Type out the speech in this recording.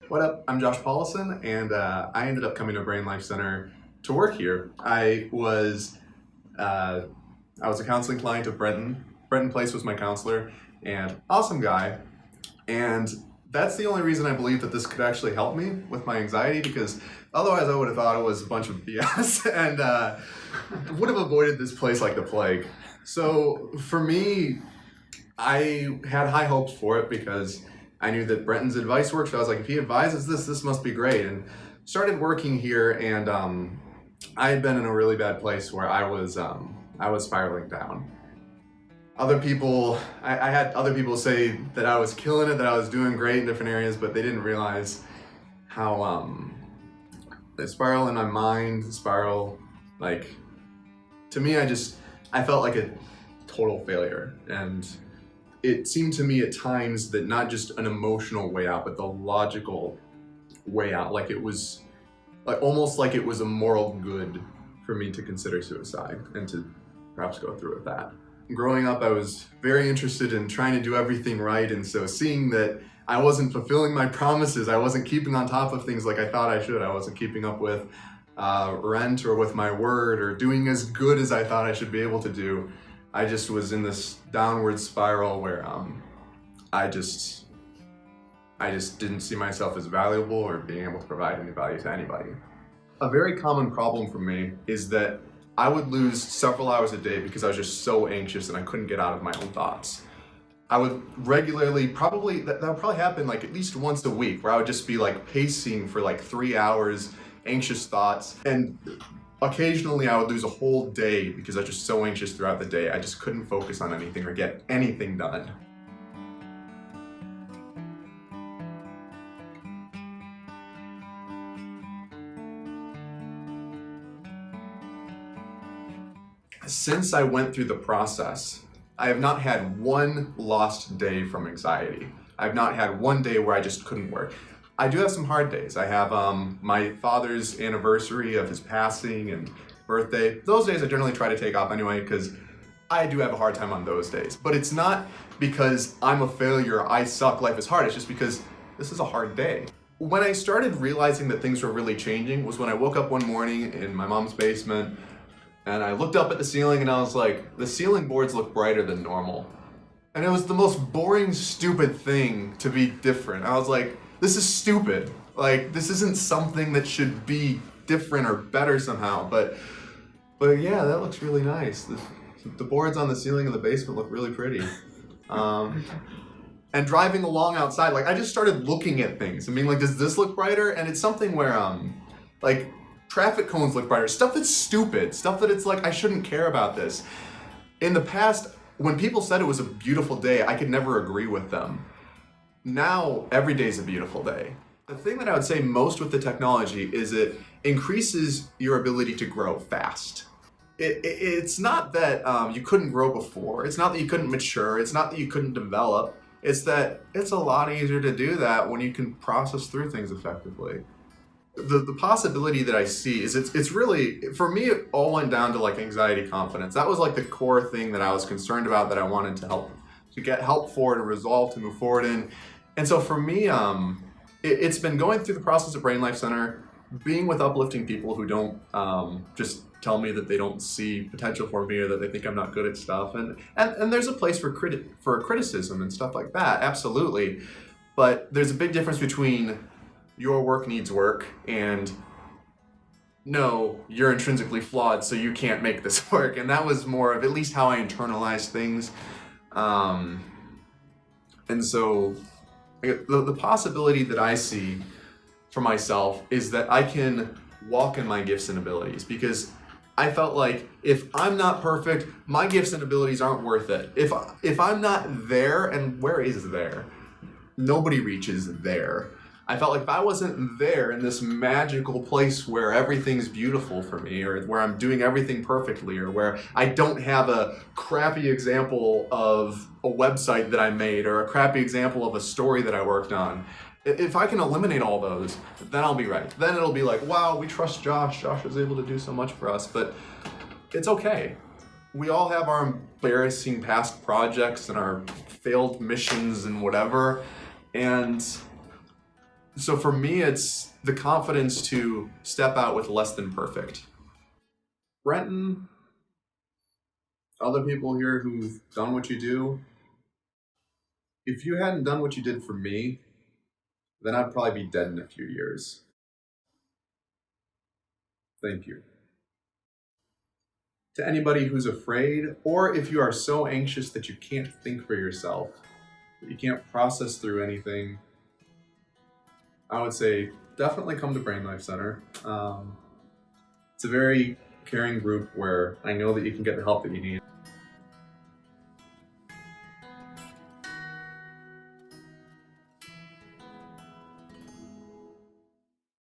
What up? I'm Josh Paulson, and I ended up coming to Brain Life Center to work here. I was a counseling client of Brenton. Brenton Place was my counselor, and awesome guy. And that's the only reason I believe that this could actually help me with my anxiety, because otherwise I would have thought it was a bunch of BS and would have avoided this place like the plague. So for me, I had high hopes for it because I knew that Brenton's advice worked. So I was like, if he advises this must be great. And started working here, and I had been in a really bad place where I was spiraling down. I had other people say that I was killing it, that I was doing great in different areas, but they didn't realize how the spiral in my mind, like, to me, I felt like a total failure. And it seemed to me at times that not just an emotional way out, but the logical way out, like it was almost like it was a moral good for me to consider suicide and to perhaps go through with that. Growing up, I was very interested in trying to do everything right, and so seeing that I wasn't fulfilling my promises, I wasn't keeping on top of things like I thought I should, I wasn't keeping up with rent or with my word or doing as good as I thought I should be able to do. I just was in this downward spiral where I just didn't see myself as valuable or being able to provide any value to anybody. A very common problem for me is that I would lose several hours a day because I was just so anxious and I couldn't get out of my own thoughts. I would regularly, that would probably happen like at least once a week, where I would just be like pacing for like 3 hours, anxious thoughts, and occasionally I would lose a whole day because I was just so anxious throughout the day. I just couldn't focus on anything or get anything done. Since I went through the process, I have not had one lost day from anxiety. I've not had one day where I just couldn't work. I do have some hard days. I have my father's anniversary of his passing and birthday. Those days I generally try to take off anyway because I do have a hard time on those days. But it's not because I'm a failure, I suck, life is hard. It's just because this is a hard day. When I started realizing that things were really changing was when I woke up one morning in my mom's basement and I looked up at the ceiling and I was like, the ceiling boards look brighter than normal. And it was the most boring, stupid thing to be different. I was like, this is stupid. Like, this isn't something that should be different or better somehow. But yeah, that looks really nice. The boards on the ceiling of the basement look really pretty. And driving along outside, like, I just started looking at things and being like, does this look brighter? And it's something where, like, traffic cones look brighter. Stuff that's stupid. Stuff that it's like, I shouldn't care about this. In the past, when people said it was a beautiful day, I could never agree with them. Now, every day is a beautiful day. The thing that I would say most with the technology is it increases your ability to grow fast. It's not that you couldn't grow before. It's not that you couldn't mature. It's not that you couldn't develop. It's that it's a lot easier to do that when you can process through things effectively. The possibility that I see is it's really, for me, it all went down to like anxiety confidence. That was like the core thing that I was concerned about, that I wanted to get help for, to resolve, to move forward in. And so for me, it's been going through the process of Brain Life Center, being with uplifting people who don't just tell me that they don't see potential for me or that they think I'm not good at stuff. And there's a place for criticism and stuff like that, absolutely. But there's a big difference between your work needs work and no, you're intrinsically flawed, so you can't make this work. And that was more of at least how I internalized things. And so the possibility that I see for myself is that I can walk in my gifts and abilities, because I felt like if I'm not perfect, my gifts and abilities aren't worth it. If I'm not there, and where is there? Nobody reaches there. I felt like if I wasn't there in this magical place where everything's beautiful for me, or where I'm doing everything perfectly, or where I don't have a crappy example of a website that I made, or a crappy example of a story that I worked on, if I can eliminate all those, then I'll be right. Then it'll be like, wow, we trust Josh. Josh was able to do so much for us. But it's okay. We all have our embarrassing past projects and our failed missions and whatever. And So for me, it's the confidence to step out with less than perfect. Brenton, other people here who've done what you do, if you hadn't done what you did for me, then I'd probably be dead in a few years. Thank you. To anybody who's afraid, or if you are so anxious that you can't think for yourself, that you can't process through anything, I would say definitely come to Brain Life Center. It's a very caring group where I know that you can get the help that you need.